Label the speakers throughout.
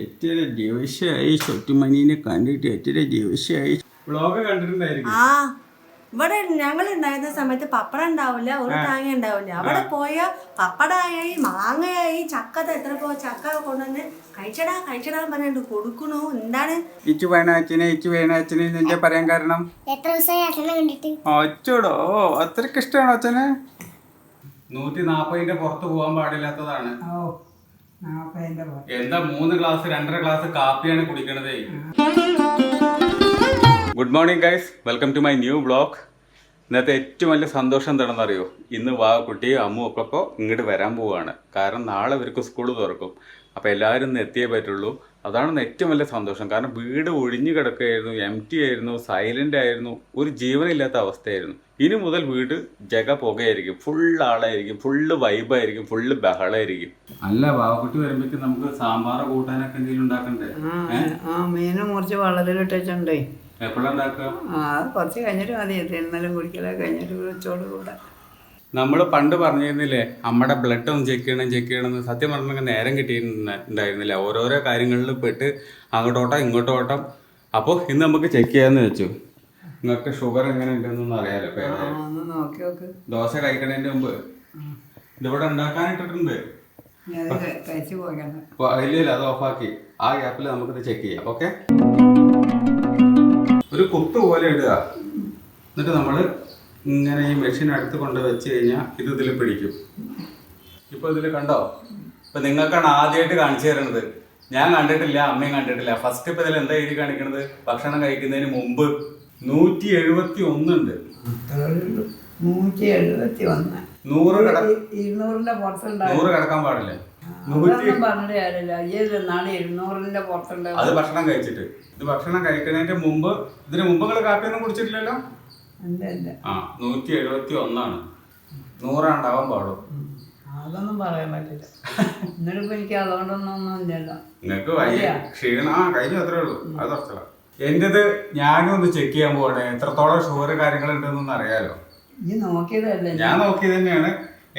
Speaker 1: എത്ര ദിവസമായി സ്വത്തുമണീനെ കണ്ടിട്ട് എത്ര ദിവസമായി. വ്ളോഗ് കണ്ടിട്ടുണ്ടായിരിക്കും.
Speaker 2: ആ ഇവിടെ ഞങ്ങൾ ഉണ്ടായിരുന്ന സമയത്ത് പപ്പടം ഉണ്ടാവില്ല, ഒരു തേങ്ങ ഉണ്ടാവില്ല. അവിടെ പോയ പപ്പടമായി, മാങ്ങയായി, ചക്ക എത്ര ചക്ക കൊണ്ടുവന്ന് കഴിച്ചടാ പറഞ്ഞിട്ട് കൊടുക്കണു. എന്താണ്
Speaker 1: ഇച്ചു വേണാച്ചനെ നിന്റെ പറയാൻ കാരണം?
Speaker 3: എത്ര ദിവസമായി അച്ഛനെ കണ്ടിട്ട്?
Speaker 1: അച്ചോടോ അത്രക്ക് ഇഷ്ടമാണോ അച്ഛന്? 140 പുറത്ത് പോകാൻ പാടില്ലാത്തതാണ്. എന്താ 3 ഗ്ലാസ് 2.5 ഗ്ലാസ് കാപ്പിയാണ് കുടിക്കണതേ. Good morning guys, welcome to my new vlog. ഇന്നത്തെ ഏറ്റവും വലിയ സന്തോഷം എന്താണെന്ന് അറിയോ? ഇന്ന് കുട്ടിയും അമ്മും ഒക്കെ ഇപ്പോൾ ഇങ്ങോട്ട് വരാൻ പോവുകയാണ്. കാരണം നാളെ ഇവർക്ക് സ്കൂൾ തുറക്കും. അപ്പോൾ എല്ലാവരും ഇന്ന് എത്തിയേ പറ്റുള്ളൂ. അതാണ് ഏറ്റവും വലിയ സന്തോഷം. കാരണം വീട് ഒഴിഞ്ഞു കിടക്കുകയായിരുന്നു, എംറ്റി ആയിരുന്നു, സൈലൻ്റ് ആയിരുന്നു, ഒരു ജീവനില്ലാത്ത അവസ്ഥയായിരുന്നു. ഇനി മുതൽ വീട് പുകയായിരിക്കും, ഫുൾ ആളായിരിക്കും, ഫുള്ള് വൈബായിരിക്കും, ഫുള്ള് ബഹളമായിരിക്കും. അല്ല വാവക്കുട്ടി വരുമ്പോഴേക്കും നമുക്ക് സാമ്പാർ കൂട്ടാനൊക്കെ എന്തെങ്കിലും ഉണ്ടാക്കണ്ടേ?
Speaker 4: മീനും മുറിച്ച് വെള്ളത്തിലിട്ടുണ്ടേ.
Speaker 1: എപ്പോഴാണ് ഉണ്ടാക്കുക?
Speaker 4: കുറച്ച് കഴിഞ്ഞിട്ട് മതി, തിന്നലും കുടിക്കലൊക്കെ കഴിഞ്ഞിട്ട് വെച്ചോട് കൂടെ.
Speaker 1: നമ്മൾ പണ്ട് പറഞ്ഞിരുന്നില്ലേ നമ്മുടെ ബ്ലഡ് ഒന്ന് ചെക്ക് ചെയ്യണമെന്ന്. സത്യം പറഞ്ഞാൽ നേരം കിട്ടിയിട്ടുണ്ടായിരുന്നില്ല. ഓരോരോ കാര്യങ്ങളിൽ പെട്ട് അങ്ങോട്ടോട്ടം ഇങ്ങോട്ടോട്ടം. അപ്പോൾ ഇന്ന് നമുക്ക് ചെക്ക് ചെയ്യാന്ന് വെച്ചു. നിങ്ങൾക്ക് ഷുഗർ എങ്ങനെ ഉണ്ടെന്നൊന്നും അറിയാലോ. ദോശ കഴിക്കണതിന്റെ മുമ്പ് ഇതിവിടെ ഉണ്ടാക്കാനിട്ടിട്ടുണ്ട്. ഇല്ല, അത് ഓഫാക്കി ആ ഗ്യാപ്പിൽ നമുക്കിത് ചെക്ക് ചെയ്യാം. ഓക്കെ, ഒരു കുത്ത് പോലെ ഇടുക. എന്നിട്ട് നമ്മൾ ഇങ്ങനെ ഈ മെഷീൻ അടുത്ത് കൊണ്ട് വെച്ച് കഴിഞ്ഞാൽ ഇത് ഇതിൽ പിടിക്കും. ഇപ്പോൾ ഇതിൽ കണ്ടോ? ഇപ്പം നിങ്ങൾക്കാണ് ആദ്യമായിട്ട് കാണിച്ചു തരുന്നത്. ഞാൻ കണ്ടിട്ടില്ല, അമ്മയും കണ്ടിട്ടില്ല. ഫസ്റ്റ് ഇപ്പം ഇതിൽ എന്താ എഴുതി കാണിക്കണത്? ഭക്ഷണം കഴിക്കുന്നതിന് മുമ്പ് 171 ഉണ്ട്. 100 കിടക്കാൻ പാടില്ല. അത് ഭക്ഷണം കഴിച്ചിട്ട്. ഇത് ഭക്ഷണം കഴിക്കുന്നതിന്റെ മുമ്പ്, ഇതിന് മുമ്പ് നിങ്ങൾ കാപ്പിയൊന്നും കുടിച്ചിട്ടില്ലല്ലോ? 171 100 ഉണ്ടാവാൻ പാടും.
Speaker 4: അതൊന്നും പറയാൻ പറ്റില്ല. എന്നിട്ടിപ്പോ എനിക്ക് അതുകൊണ്ടൊന്നും ഇല്ലല്ലോ.
Speaker 1: നിങ്ങക്ക് വയ്യ, ക്ഷീണം കഴിഞ്ഞു, അത്രേ ഉള്ളൂ. അത് കുറച്ചല്ല. എന്റേത് ഞാനും ഒന്ന് ചെക്ക് ചെയ്യാൻ പോവാണ്. എത്രത്തോളം ഷുഗർ കാര്യങ്ങൾ ഉണ്ടെന്നൊന്നും അറിയാലോ. ഞാൻ നോക്കിയത് തന്നെയാണ്.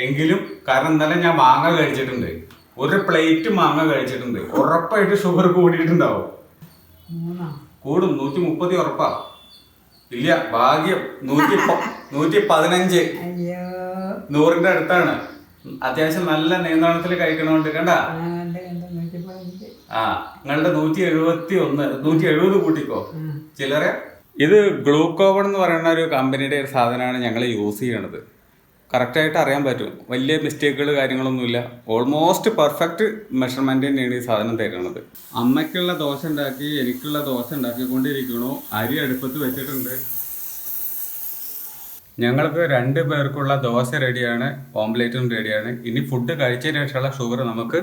Speaker 1: എങ്കിലും കാരണം ഇന്നലെ ഞാൻ മാങ്ങ കഴിച്ചിട്ടുണ്ട്, ഒരു പ്ലേറ്റ് മാങ്ങ കഴിച്ചിട്ടുണ്ട്. ഉറപ്പായിട്ട് ഷുഗർ കൂടിയിട്ടുണ്ടാവും. കൂടും. 130 ഉറപ്പാ. ഇല്ല, ഭാഗ്യം 115. 100ന്റെ അടുത്താണ്. അത്യാവശ്യം നല്ല നിയന്ത്രണത്തിൽ കഴിക്കണോണ്ട് കണ്ട. നിങ്ങളുടെ 171 170 കൂട്ടിക്കോ ചിലരെ. ഇത് ഗ്ലൂക്കോവൺ എന്ന് പറയുന്ന ഒരു കമ്പനിയുടെ ഒരു സാധനമാണ് ഞങ്ങൾ യൂസ് ചെയ്യണത്. കറക്റ്റായിട്ട് അറിയാൻ പറ്റും. വലിയ മിസ്റ്റേക്കുകൾ കാര്യങ്ങളൊന്നുമില്ല. ഓൾമോസ്റ്റ് പെർഫെക്റ്റ് മെഷർമെന്റ് തന്നെയാണ് ഈ സാധനം തരുന്നത്. അമ്മയ്ക്കുള്ള ദോശ ഉണ്ടാക്കി, എനിക്കുള്ള ദോശ ഉണ്ടാക്കിക്കൊണ്ടിരിക്കണു. അരി അടുപ്പത്ത് വെച്ചിട്ടുണ്ട്. ഞങ്ങൾക്ക് 2 പേർക്കുള്ള ദോശ റെഡിയാണ്, ഓംലേറ്റും റെഡിയാണ്. ഇനി ഫുഡ് കഴിച്ചതിന് ശേഷമുള്ള ഷുഗർ നമുക്ക്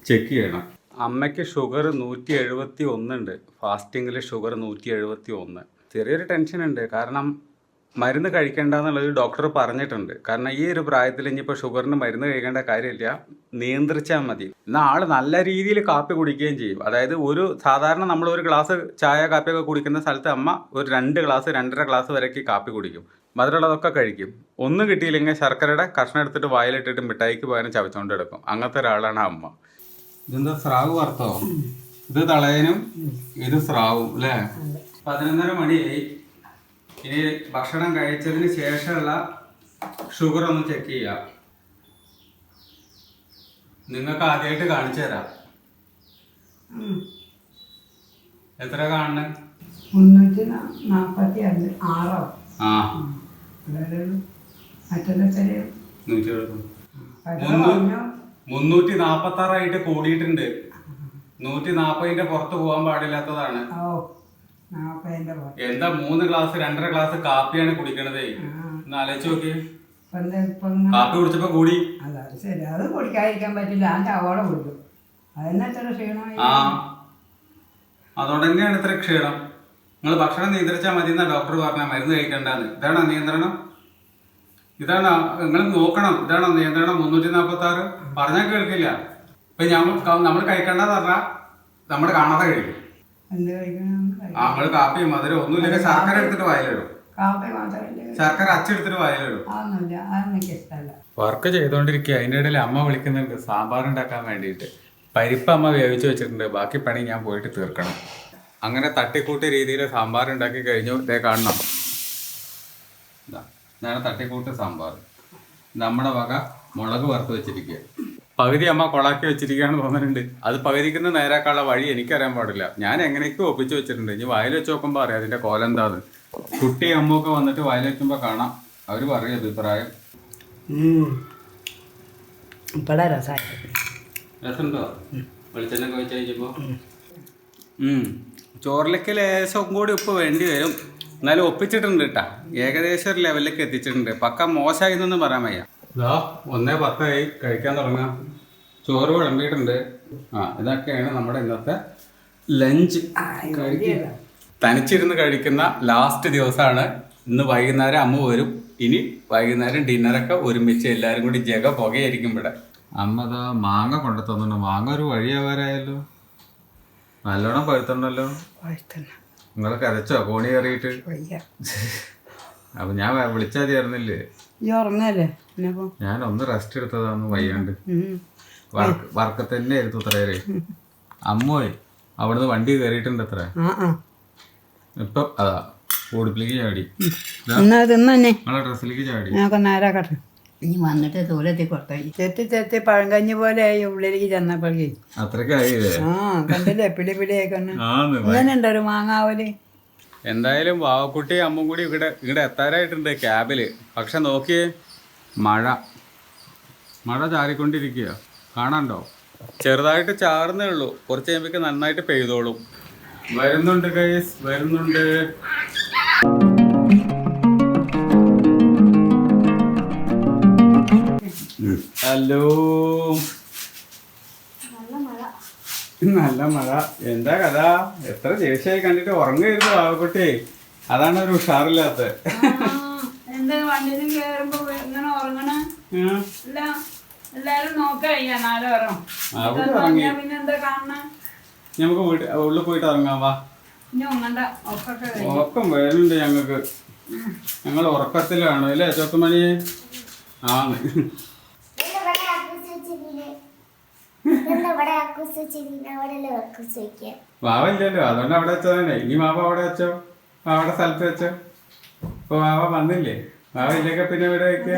Speaker 1: ചെക്ക് ചെയ്യണം. അമ്മയ്ക്ക് ഷുഗർ 171 ഉണ്ട്. ഫാസ്റ്റിങ്ങിൽ ഷുഗർ 171. ചെറിയൊരു ടെൻഷൻ ഉണ്ട്. കാരണം മരുന്ന് കഴിക്കേണ്ടെന്നുള്ളത് ഡോക്ടർ പറഞ്ഞിട്ടുണ്ട്. കാരണം ഈ ഒരു പ്രായത്തിൽ ഇനിയിപ്പോൾ ഷുഗറിന് മരുന്ന് കഴിക്കേണ്ട കാര്യമില്ല, നിയന്ത്രിച്ചാൽ മതി. എന്നാൽ ആൾ നല്ല രീതിയിൽ കാപ്പി കുടിക്കുകയും ചെയ്യും. അതായത് സാധാരണ നമ്മൾ ഒരു ഗ്ലാസ് ചായ കാപ്പിയൊക്കെ കുടിക്കുന്ന സ്ഥലത്ത് അമ്മ ഒരു 2 ഗ്ലാസ് 2.5 ഗ്ലാസ് വരെയൊക്കെ കാപ്പി കുടിക്കും. മധുരമുള്ളതൊക്കെ കഴിക്കും. ഒന്നും കിട്ടിയില്ലെങ്കിൽ ശർക്കരയുടെ കഷ്ണം എടുത്തിട്ട് വായിലിട്ടിട്ട് മിഠായിക്ക് പകരം ചവച്ചുകൊണ്ട് എടുക്കും. അങ്ങനത്തെ ഒരാളാണ് അമ്മ. ഇതെന്താ സ്രാവ് വറുത്തോ? ഇത് തളയനും ഇത് സ്രാവും അല്ലേ? 11:30 മണിയായി. ഇനി ഭക്ഷണം കഴിച്ചതിന് ശേഷമുള്ള ഷുഗർ ഒന്ന് ചെക്ക് ചെയ്യാം. നിങ്ങൾക്ക് ആദ്യമായിട്ട് കാണിച്ചു തരാം. എത്ര കാണണേ?
Speaker 4: 346.
Speaker 1: ആ 346 കൂടിയിട്ടുണ്ട്. 140ന്റെ പുറത്ത് പോകാൻ പാടില്ലാത്തതാണ്. എന്താ 3 ഗ്ലാസ് 2.5 ഗ്ലാസ് കാപ്പിയാണ് കുടിക്കണതേ. ഒന്ന് ആലോചിച്ച് നോക്കി. കാപ്പി കുടിച്ചപ്പോ കൂടി.
Speaker 4: ശരി, അത് കുടിക്കാതിരിക്കാൻ പറ്റില്ല. അവടെ കുടിക്കും. അതിനെത്ര ക്ഷീണമായി.
Speaker 1: അതുകൊണ്ട് തന്നെയാണ് ഇത്ര ക്ഷീണം. നിങ്ങൾ ഭക്ഷണം നിയന്ത്രിച്ചാൽ മതി എന്നാ ഡോക്ടർ പറഞ്ഞ. മരുന്ന് കഴിക്കണ്ടെന്ന്. ഇതാണോ നിയന്ത്രണം? ഇതാണോ നിങ്ങൾ നോക്കണം? ഇതാണോ നിയന്ത്രണം? 346 പറഞ്ഞാൽ കേൾക്കില്ല. ഇപ്പൊ നമ്മൾ കഴിക്കണ്ടെന്ന് പറഞ്ഞാൽ നമ്മൾ കാണാതെ കഴിക്കും. നമ്മള് കാപ്പി മധുരം ഒന്നുമില്ലെങ്കിൽ ശർക്കര എടുത്തിട്ട് വായിലിടും. ശർക്കര അച്ചെടുത്തിട്ട് വായിലിടും. വർക്ക് ചെയ്തോണ്ടിരിക്കുക. അതിന്റെ ഇടയിൽ അമ്മ വിളിക്കുന്നുണ്ട് സാമ്പാർ ഉണ്ടാക്കാൻ വേണ്ടിയിട്ട്. പരിപ്പ് അമ്മ വേവിച്ച് വെച്ചിട്ടുണ്ട്, ബാക്കി പണി ഞാൻ പോയിട്ട് തീർക്കണം. അങ്ങനെ തട്ടിക്കൂട്ടി രീതിയിൽ സാമ്പാർ ഉണ്ടാക്കി കഴിഞ്ഞു. ഇതേ കാണണം, ഇതാണ് തട്ടിക്കൂട്ട് സാമ്പാർ. നമ്മുടെ വക മുളക് വറുത്ത് വെച്ചിരിക്കുക. പകുതി അമ്മ കൊളാക്കി വെച്ചിരിക്കുകയാണെന്ന് തോന്നുന്നുണ്ട്. അത് പകുതിക്കുന്ന നേരാക്കാനുള്ള വഴി എനിക്കറിയാൻ പാടില്ല. ഞാൻ എങ്ങനെയൊക്കെ ഒപ്പിച്ച് വെച്ചിട്ടുണ്ട്. ഇനി വായിൽ വെച്ച് നോക്കുമ്പോൾ അറിയാം അതിൻ്റെ കോലം എന്താന്ന്. കുട്ടി അമ്മൊക്കെ വന്നിട്ട് വായിൽ വെക്കുമ്പോൾ കാണാം, അവർ പറയും അഭിപ്രായം.
Speaker 4: ഇപ്പഴാ രസമായി.
Speaker 1: രസമുണ്ടോ വെളിച്ചെണ്ണ കഴിച്ച് കഴിഞ്ഞപ്പോൾ? ചോറിലേക്ക് ലേശം കൂടി ഉപ്പ് വേണ്ടി വരും. എന്നാലും ഒപ്പിച്ചിട്ടുണ്ട് കേട്ടാ, ഏകദേശം ഒരു ലെവലിലേക്ക് എത്തിച്ചിട്ടുണ്ട്. പക്ക മോശമായി എന്നൊന്നും പറയാൻ വയ്യ. ഇതാ 1:10 കഴിക്കാൻ തുടങ്ങാം. ചോറ് വിളമ്പിയിട്ടുണ്ട്. ഇതൊക്കെയാണ് നമ്മുടെ ഇന്നത്തെ ലഞ്ച്. തനിച്ചിരുന്ന് കഴിക്കുന്ന ലാസ്റ്റ് ദിവസമാണ് ഇന്ന്. വൈകുന്നേരം അമ്മ വരും. ഇനി വൈകുന്നേരം ഡിന്നറൊക്കെ ഒരുമിച്ച് എല്ലാവരും കൂടി ജഗ പുകയായിരിക്കും ഇവിടെ. അമ്മ അതാ മാങ്ങ കൊണ്ടു തന്നു. മാങ്ങ ഒരു വഴിയാവാരായല്ലോ, നല്ലോണം പഴുത്തുണ്ടല്ലോ. നിങ്ങൾ കരച്ചോ കോണി കയറിയിട്ട്? അപ്പൊ ഞാൻ വിളിച്ചാൽ തീർന്നില്ലേ?
Speaker 4: ഈ ഉറങ്ങല്ലേ?
Speaker 1: ഞാൻ ഒന്ന് റെസ്റ്റ് എടുത്തതാന്ന് വയ്യാണ്ട്. വർക്ക് തന്നെ ആയിരുന്നു ഇത്രയേറെ. അമ്മോയ് അവിടുന്ന് വണ്ടി കയറിയിട്ടുണ്ട് അത്ര. ഇപ്പൊ അതാ ഓടിപ്പിലേക്ക് ചാടി, നമ്മളെ ഡ്രസ്സിലേക്ക് ചാടി.
Speaker 4: നേരാക്കട്ടെ. ഇനി വന്നിട്ട് ദൂരത്തിൽ കൊടുത്തായി ചെത്തി പഴങ്കഞ്ഞി പോലെ ആയി ഉള്ളിലേക്ക് ചെന്നപ്പോഴേ.
Speaker 1: അത്രക്കായില്ലേ?
Speaker 4: കണ്ടില്ലേ പിടി പിടിയായിക്കൊണ്ട്. അങ്ങനെ ഉണ്ടോ ഒരു മാങ്ങാവല്?
Speaker 1: എന്തായാലും വാവക്കുട്ടി അമ്മും കൂടി ഇവിടെ എത്താറായിട്ടുണ്ട് ക്യാബില്. പക്ഷെ നോക്കിയേ, മഴ ചാറിക്കൊണ്ടിരിക്കുക. കാണാണ്ടോ? ചെറുതായിട്ട് ചാറുന്നേ ഉള്ളൂ. കുറച്ച് കഴിയുമ്പോഴേക്ക് നന്നായിട്ട് പെയ്തോളും. വരുന്നുണ്ട് ഗൈസ്, വരുന്നുണ്ട്. ഹലോ, നല്ല മഴ. എന്താ കഥ? എത്ര ദിവസമായി കണ്ടിട്ട് ഉറങ്ങായിരുന്നു വാവക്കുട്ടി. അതാണ് ഒരു ഉഷാറില്ലാത്ത.
Speaker 4: എന്താ വണ്ടിയിൽ കേറുമ്പോ ഇങ്ങനെ ഉറങ്ങണ? എല്ലാരും നോക്കഴിയാ പിന്നെ എന്താ കാണണ?
Speaker 1: നമുക്ക് ഉള്ളിൽ പോയിട്ട് ഇറങ്ങാം. വാ,
Speaker 4: ഇനി ഉങ്ങണ്ട.
Speaker 1: ഉറക്കം വരുന്നുണ്ട് ഞങ്ങൾക്ക്. ഞങ്ങൾ ഉറക്കത്തിലാണ് അല്ലേ ചോട്ടുമണി? ആണ്. വാവല്ലോ, അതുകൊണ്ട് അവിടെ വെച്ചോ തന്നെ. ഇനി വാവ അവിടെ വെച്ചോ, വാവയുടെ സ്ഥലത്ത് വെച്ചോ. ഇപ്പൊ വാവ വന്നില്ലേ? വാവ ഇല്ലെങ്കിൽ പിന്നെ ഇവിടെ വെക്കുക.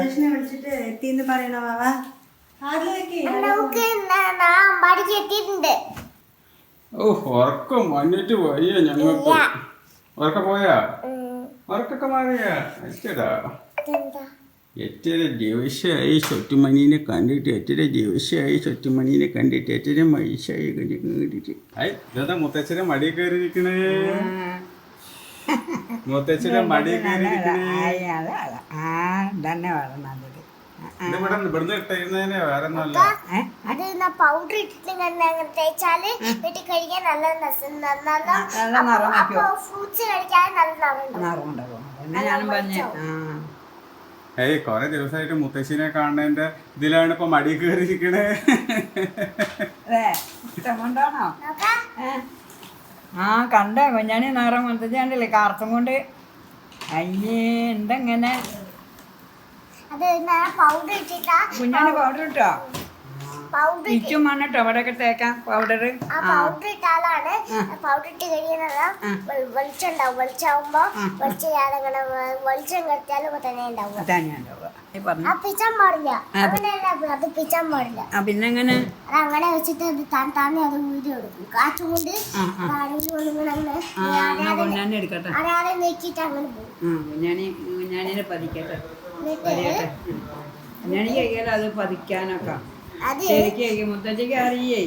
Speaker 1: ഓ, ഉറക്കം വന്നിട്ട് പോയ ഞങ്ങൾക്ക്. ഉറക്കം പോയാ? ഉറക്കൊക്കെ മാറിയാ? അച്ഛടാ, എത്ര ദിവസമായി ചൊറ്റുമണീനെ കണ്ടിട്ട്. എത്ര ദിവസമായി ചൊറ്റുമണീനെ കണ്ടിട്ട്. എത്ര മൈഷായി കണ്ടിട്ട്. ഇതാ മുത്തച്ഛനെ മടി കയറിയിരിക്കണേ. മുത്തച്ഛനെ മടി കയറിയിരിക്കണേ. ഇവിടുന്ന് ഇട്ടിരുന്നതിനെ വേറെ ഒന്നുമല്ല.
Speaker 3: പൗഡർ ഇട്ടിട്ട് തേച്ചാല് വീട്ടിൽ കഴിക്കാൻ നല്ല ഫ്രൂട്ട്സ് കഴിക്കാൻ നല്ല.
Speaker 1: ഏയ് കൊറേ ദിവസമായിട്ട് മുത്തശ്ശിനെ കാണുന്നതിന്റെ ഇതിലാണ് ഇപ്പൊ മടി കയറിയിരിക്കണേ.
Speaker 4: കണ്ടോ കുഞ്ഞാണി നേരം മുത്തച്ഛണ്ടല്ലേ കാർത്തും കൊണ്ട്. അയ്യേ എന്തെങ്ങനെ കുഞ്ഞാണി പൗഡർ ഇട്ടോ? ഇറ്റും വേണട്ടോ അവിടെയൊക്കെ തേക്കാം പൗഡർ.
Speaker 3: പൗഡർ ഇട്ടാലാണ് പൗഡർ ഇട്ട് കഴിയുന്നത് വെളിച്ചുണ്ടാവും. വെളിച്ചാവുമ്പോ വെളിച്ചം കെടുത്താലും തന്നെ ഉണ്ടാവും. പിച്ചാൻ പാടില്ല, അത് പിച്ചാൻ പാടില്ല.
Speaker 4: പിന്നെ എങ്ങനെ
Speaker 3: അത് അങ്ങനെ വെച്ചിട്ട് അത് താനെ അത് ഊരി എടുക്കും. കാറ്റുകൊണ്ട്
Speaker 4: കുഞ്ഞാണി എടുക്കട്ടെ.
Speaker 3: അരാതെ നീക്കിട്ട് അങ്ങനെ പോകും.
Speaker 4: കുഞ്ഞാണിനെ പതിക്കട്ടെ. കുഞ്ഞാണി കഴിക്കാലോ അത് പതിക്കാനൊക്കെ. മുത്തച്ഛക്ക് അറിയേ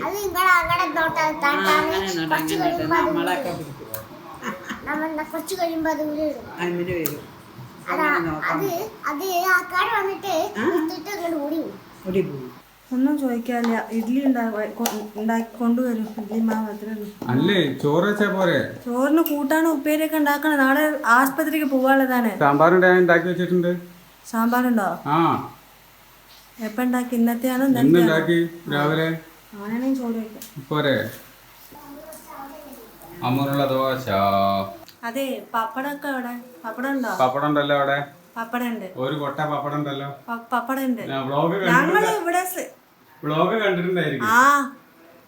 Speaker 3: കുറച്ച് കഴിയുമ്പോ അത് ഊരി ഇടും.
Speaker 4: അങ്ങനെ വരും.
Speaker 3: അത് ആൾക്കാർ വന്നിട്ട് അങ്ങോട്ട് ഓടി
Speaker 4: പോകും.
Speaker 2: ഒന്നും ചോദിക്കാനില്ല. ഇഡ്ഡലി ഉണ്ടാക്കി കൊണ്ടുവരും. ഇഡ്ഡലി മാവ് അത്രേ.
Speaker 1: അല്ലേ ചോറ് വെച്ചാ പോരെ?
Speaker 2: ചോറിന് കൂട്ടാനും ഉപ്പേരിയൊക്കെ ഉണ്ടാക്കണം. നാളെ ആസ്പത്രിക്ക് പോവാനുള്ളതാണ്.
Speaker 1: സാമ്പാറുണ്ടാക്കി വെച്ചിട്ടുണ്ട്.
Speaker 2: സാമ്പാറുണ്ടോ?
Speaker 1: ആ,
Speaker 2: എപ്പ ഉണ്ടാക്കി? ഇന്നത്തെയാണോ?
Speaker 1: ഇന്നുണ്ടാക്കി രാവിലെ.
Speaker 2: അങ്ങനെയാണെങ്കിൽ ചോറ് വയ്ക്കാം
Speaker 1: പോരെ? അമ്മൂനുള്ള ദോശ.
Speaker 2: അതെ, പപ്പടമൊക്കെ അവിടെ. പപ്പടം ഉണ്ടോ?
Speaker 1: പപ്പടം ഉണ്ടല്ലോ അവിടെ.
Speaker 2: പപ്പടം ഉണ്ട്.
Speaker 1: ഒരു കൊട്ട പപ്പടം ഉണ്ടല്ലോ.
Speaker 2: പപ്പടം ഉണ്ട്.
Speaker 1: വ്ളോഗ്
Speaker 2: ഞങ്ങള് ഇവിടെ
Speaker 1: വ്ളോഗ് കണ്ടിട്ടുണ്ടായിരിക്കും.
Speaker 2: ആ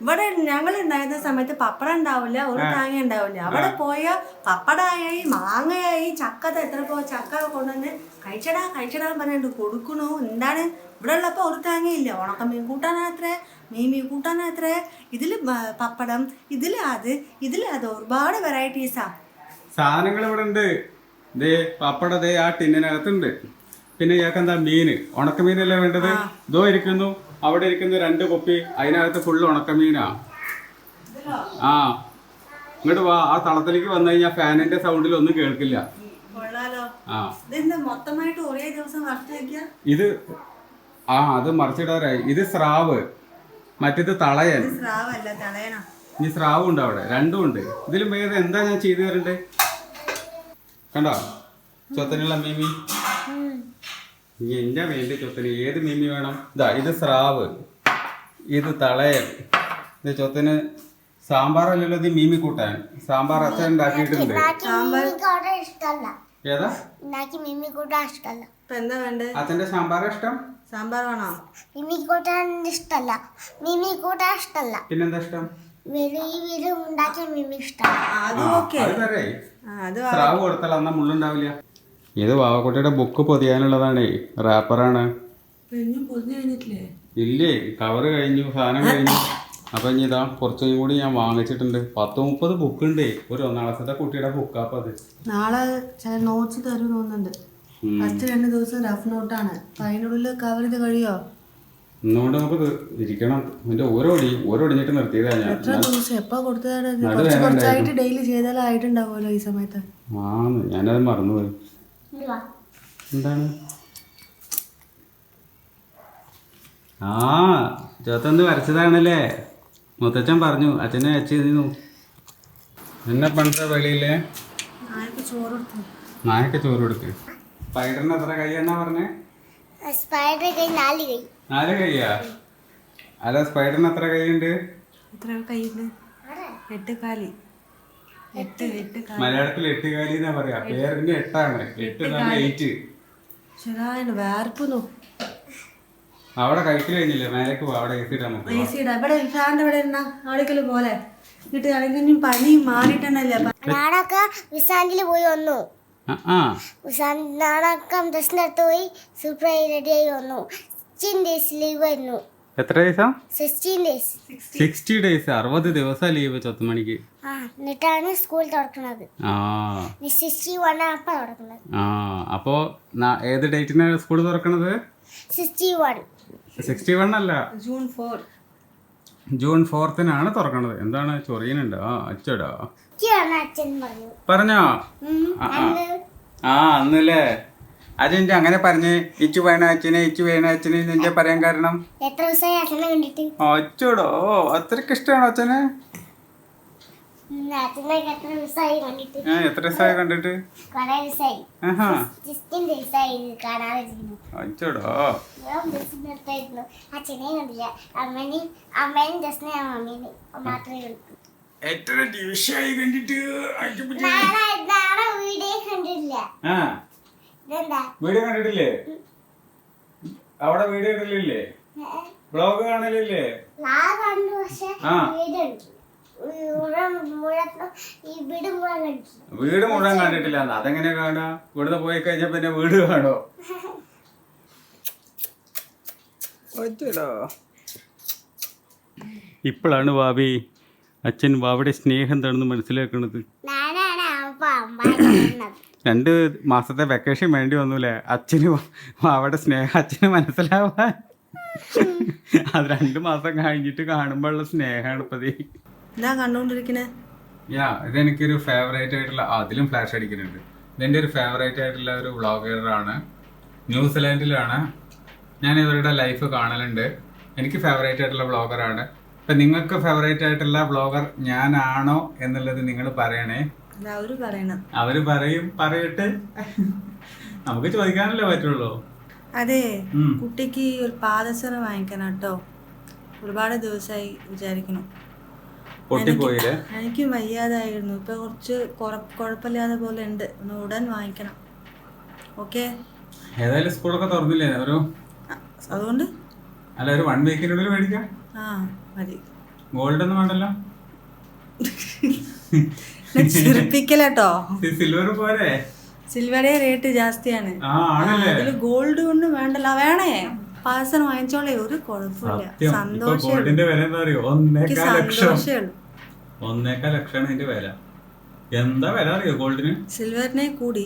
Speaker 2: ഇവിടെ ഞങ്ങൾ ഉണ്ടായിരുന്ന സമയത്ത് പപ്പടം ഉണ്ടാവില്ല, ഒരു തേങ്ങ ഉണ്ടാവില്ല. അവിടെ പോയ പപ്പടമായി മാങ്ങയായി ചക്കത എത്ര ചക്ക കൊണ്ടുവന്ന് കഴിച്ചടാ പറഞ്ഞിട്ട് കൊടുക്കണു. എന്താണ് ഇവിടെ ഉള്ളപ്പോ ഒരു തേങ്ങയില്ല. ഉണക്ക മീൻ കൂട്ടാനത്രേ, മീൻ കൂട്ടാനത്രേ, ഇതില് പപ്പടം, ഇതില് അത് ഒരുപാട് വെറൈറ്റീസാ.
Speaker 1: സാധനങ്ങൾ ഇവിടെ ഉണ്ട്. ദേ പപ്പട ദേ ആ ടിന്നിനകത്തുണ്ട്. പിന്നെ ഇയാൾക്ക് എന്താ മീന്, ഉണക്കമീനല്ലേ വേണ്ടത്? ഇതോ ഇരിക്കുന്നു, അവിടെ ഇരിക്കുന്നു 2 കുപ്പി, അതിനകത്ത് ഫുള്ള് ഉണക്കമീനാ. ആ ഇങ്ങോട്ട് വാ, ആ തളത്തിലേക്ക് വന്നു കഴിഞ്ഞാൽ ഫാനിന്റെ സൗണ്ടിൽ ഒന്നും കേൾക്കില്ല.
Speaker 2: കൊള്ളാലോ.
Speaker 1: ആ
Speaker 2: ഇതെന്താ മൊത്തമായിട്ട് ഒരേ ദിവസം വറുത്ത് വെക്കുക?
Speaker 1: ഇത് അത് മറിച്ചിടാറായി. ഇത് സ്രാവ്, മറ്റേത് തളയൻ.
Speaker 2: സ്രാവല്ല, തളയണ.
Speaker 1: ഇനി സ്രാവും ഉണ്ട് അവിടെ, രണ്ടും ഉണ്ട്. ഇതിലും വേറെ എന്താ ഞാൻ ചെയ്തു തരണ്ടേ? കണ്ടോ ചൊത്തനുള്ള മീമി? ഇനി എന്റെ വേണ്ടി ചൊത്തിന് ഏത് മീമി വേണം? ഇതാ ഇത് സ്രാവ്, ഇത് തളയൻ. ഇത് ചൊത്തിന് സാമ്പാറല്ലല്ലോ, ഇത് മീമി കൂട്ടാൻ. സാമ്പാർ അച്ഛൻ ഉണ്ടാക്കിയിട്ടുണ്ട്.
Speaker 3: ഇഷ്ടല്ല.
Speaker 1: ഏതാ?
Speaker 3: മിമി കൂട്ടാൻ ഇഷ്ടല്ല.
Speaker 2: ഇപ്പൊ എന്താ വേണ്ടത്?
Speaker 1: അച്ഛന്റെ സാമ്പാർ ഇഷ്ടം?
Speaker 2: സാമ്പാർ വേണോ?
Speaker 3: മിമി കൂട്ടാൻ ഇഷ്ടല്ല. മിമി കൂട്ടാൻ ഇഷ്ടല്ല.
Speaker 1: പിന്നെന്താ ഇഷ്ടം?
Speaker 3: ഉണ്ടാക്കിയ മിമി ഇഷ്ടല്ല.
Speaker 2: അത് ഓക്കെ.
Speaker 1: അത് തരേ. സ്രാവ് കൊടുത്താൽ അന്നാ മുള്ളുണ്ടാവില്ല. ഇത് വാവക്കുട്ടിയുടെ ബുക്ക് പൊതിയാനുള്ളതാണേ, റാപ്പറാണ്. ഇല്ലേ, കവറ് കഴിഞ്ഞു, സാധനം കഴിഞ്ഞു. അപ്പൊ ഇനി ഇതാ കുറച്ചും കൂടി ഞാൻ വാങ്ങിച്ചിട്ടുണ്ട്. 10-30 ബുക്ക് ഉണ്ട്. ഒരു 1ാം ക്ലാസ്സിലെ കുട്ടിയുടെ ബുക്കാപ്പ അത്.
Speaker 2: നാളെ ചില നോട്ട്സ് തരും തോന്നുന്നുണ്ട്. ഫസ്റ്റ് 2 ദിവസം റഫ് നോട്ടാണ്. അപ്പൊ അതിനുള്ളിൽ കവർ ചെയ്ത് കഴിയോ?
Speaker 1: ഇന്നുകൊണ്ട് നമുക്ക് ഇരിക്കണം. എന്റെ ഓരോടിഞ്ഞിട്ട് നിർത്തിയതാ ഞാൻ.
Speaker 2: എത്ര ദിവസം എപ്പോ കൊടുത്തതാണ്? കുറച്ചായിട്ട് ഡെയിലി ചെയ്താലായിട്ടുണ്ടാവുമല്ലോ ഈ സമയത്ത്.
Speaker 1: ഞാനത് മറന്നുപോയി. എന്താണ്? ചോത്തൊന്ന് വരച്ചതാണല്ലേ? മുത്തച്ഛൻ പറഞ്ഞു, അച്ഛനെ അയച്ചിരുന്നു. എന്നെ പണ്ട വെളിയില്ലേ നായക്ക് ചോറ് കൊടുക്ക്. സ്പൈഡറിന് എത്ര കൈ എന്നാ പറഞ്ഞേ?
Speaker 3: സ്പൈഡർ കൈ 4 കൈ.
Speaker 1: 4 കൈയാ? അല്ല, സ്പൈഡറിന് എത്ര കൈയുണ്ട്?
Speaker 2: എത്ര കൈയുണ്ട്? 8 കാലി.
Speaker 1: മലയാളത്തിൽ 8 കാലി എന്നാ പറയാ. പേരിന്റെ 8ആണ്. 8 8.
Speaker 2: ശരിയാണ്, വേർപ്പുന്നു.
Speaker 1: അവിടെ കഴിക്കൽ കഴിഞ്ഞില്ലേ? മേലേക്ക് അവിടെ AC ഇടാൻ നോക്കുക.
Speaker 2: ഇവിടെ ഫാൻ്റെ ഇവിടെ ഇരുന്ന ആളുകൾ പോലെ എന്നിട്ട് അല്ലെങ്കിൽ പനി മാറിയിട്ടുണ്ടല്ലേ.
Speaker 3: നാടൊക്കെ വിശാന്തിൽ പോയി വന്നു. നാടൊക്കെ ഡ്രസ്സിനടുത്ത് പോയി സൂപ്പറായി റെഡിയായി വന്നു. 16 days ലീവ് ആയിരുന്നു.
Speaker 1: എത്ര ദിവസം?
Speaker 3: 16 days.
Speaker 1: 60 days, 60 ദിവസം ലീവ് ചൊത്തുമണിക്ക്.
Speaker 3: എന്നിട്ടാണ് സ്കൂൾ തുറക്കുന്നത്. 61 അപ്പൊ തുറക്കുന്നത്.
Speaker 1: അപ്പോ ഏത് ഡേറ്റിനാണ് സ്കൂൾ തുറക്കണത്? 61 അല്ല, ജൂൺ 4th തുറക്കണത്. എന്താണ് ചൊറിയനുണ്ട്? അച്ചടാ പറഞ്ഞോ? അന്നല്ലേ അതെന്റെ അങ്ങനെ പറഞ്ഞ് ഇച്ചു വേണ അച്ഛനെ നിന്റെ പറയാൻ കാരണം അച്ചോടോ അത്രക്ക് ഇഷ്ടമാണോ അച്ഛനെ? എത്ര ദിവസമായി കണ്ടിട്ട്? അച്ചോടോ
Speaker 3: അച്ഛനെ കണ്ടില്ല. അമ്മേനും ജസ്റ്റിനെയും മമ്മീനെ മാത്രമേ കണ്ടു.
Speaker 1: എത്ര ദിവസമായി കണ്ടിട്ട്?
Speaker 3: വീഡിയോ കണ്ടില്ല.
Speaker 1: വീഡിയോ കണ്ടിട്ടില്ലേ? അവിടെ വീഡിയോ ഇടലില്ലേ? ബ്ലോഗ് കാണലില്ലേ? വീട് മുഴുവൻ കണ്ടിട്ടില്ല. അതെങ്ങനെ കാണാ? ഇവിടുന്ന് പോയി കഴിഞ്ഞാ പിന്നെ വീട് കാണോ? ഇപ്പോഴാണ് ഭാവി അച്ഛൻ വാവയുടെ സ്നേഹം എന്താണെന്ന് മനസ്സിലാക്കുന്നത്. 2 മാസത്തെ വെക്കേഷൻ വേണ്ടി വന്നൂലേ അച്ഛന് വാവയുടെ സ്നേഹം അച്ഛന് മനസ്സിലാവാൻ? അത് 2 മാസം കഴിഞ്ഞിട്ട് കാണുമ്പോഴുള്ള സ്നേഹമാണ് ഇപ്പത്.
Speaker 2: കണ്ടോണ്ടിരിക്കണേ
Speaker 1: ഇതെനിക്കൊരു ഫേവറേറ്റ് ആയിട്ടുള്ള, അതിലും ഫ്ലാഷ് അടിക്കുന്നുണ്ട്. ഇതെൻ്റെ ഒരു ഫേവറേറ്റ് ആയിട്ടുള്ള ഒരു വ്ളോഗറാണ്. ന്യൂസിലാൻഡിലാണ്. ഞാൻ ഇവരുടെ ലൈഫ് കാണലുണ്ട്. എനിക്ക് ഫേവറേറ്റ് ആയിട്ടുള്ള വ്ളോഗറാണ്. ഇപ്പം നിങ്ങൾക്ക് ഫേവറേറ്റ് ആയിട്ടുള്ള വ്ളോഗർ ഞാനാണോ എന്നുള്ളത് നിങ്ങൾ പറയണേ. അവര് പറയട്ടെ. നമുക്ക് ചോദിക്കാനല്ലേ പറ്റുള്ളൂ.
Speaker 2: അതെ, കുട്ടിക്ക് ഒരു പാദസര വാങ്ങിക്കണം കേട്ടോ. ഒരുപാട് ദിവസമായി വിചാരിക്കണം.
Speaker 1: പൊട്ടിപ്പോയില്ലേ?
Speaker 2: എനിക്കും വയ്യാതായിരുന്നു. ഇപ്പൊ കുറച്ച് കുഴപ്പമില്ലാതെ പോലെ ഉണ്ട്. ഒന്ന് ഉടൻ വാങ്ങിക്കണം. ഓക്കെ,
Speaker 1: ഏതായാലും സ്കൂളൊക്കെ തുറന്നില്ലേ? അതുകൊണ്ട്
Speaker 2: അല്ല,
Speaker 1: ഒരു 1 വീക്കിനുള്ളിൽ മേടിക്കാം.
Speaker 2: മതി.
Speaker 1: ഗോൾഡ് ഒന്നും വേണ്ടല്ലോ,
Speaker 2: ചെറുപ്പിക്കലട്ടോ.
Speaker 1: സിൽവർ പോരെ.
Speaker 2: സിൽവറേ റേറ്റ് ജാസ്തിയാണ്.
Speaker 1: ആ ആണല്ലേ.
Speaker 2: അതില് ഗോൾഡ് കൊണ്ട് വേണ്ടല്ലോ, വേണേ പാഴ്സൽ വാങ്ങിച്ചോളേ, ഒരു കുഴപ്പമില്ല.
Speaker 1: സത്യം. ഇപ്പൊ
Speaker 2: സന്തോഷേ
Speaker 1: ഗോൾഡിന്റെ വില എന്താ അറിയോ? 1.25 ലക്ഷം.
Speaker 2: സന്തോഷേ ഉള്ളൂ.
Speaker 1: 1.25 ലക്ഷമാണ് ഇതിന്റെ വില. എന്താ വില അറിയോ ഗോൾഡിന്?
Speaker 2: സിൽവറിനെ കൂടി.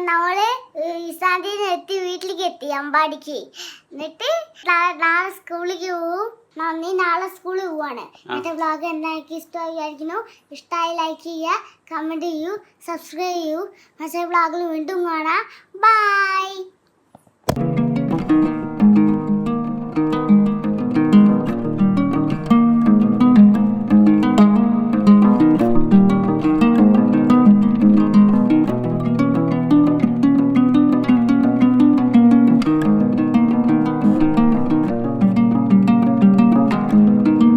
Speaker 3: നമ്മള് ഇസാന്റിന്ന് എത്തി, വീട്ടിലേക്ക് എത്തി അമ്പാടിക്ക്. എന്നിട്ട് നാളെ സ്കൂളിലേക്ക് പോവും. നന്ദി, നാളെ സ്കൂളിൽ പോവാണ്. എന്നിട്ട് വ്ളോഗ് എന്താക്കി ഇഷ്ടമായിരിക്കുന്നു. ഇഷ്ടമായി ലൈക്ക് ചെയ്യുക, കമന്റ് ചെയ്യൂ, സബ്സ്ക്രൈബ് ചെയ്യൂ. മറ്റേ വ്ളോഗിൽ വീണ്ടും കാണാം. ബൈ.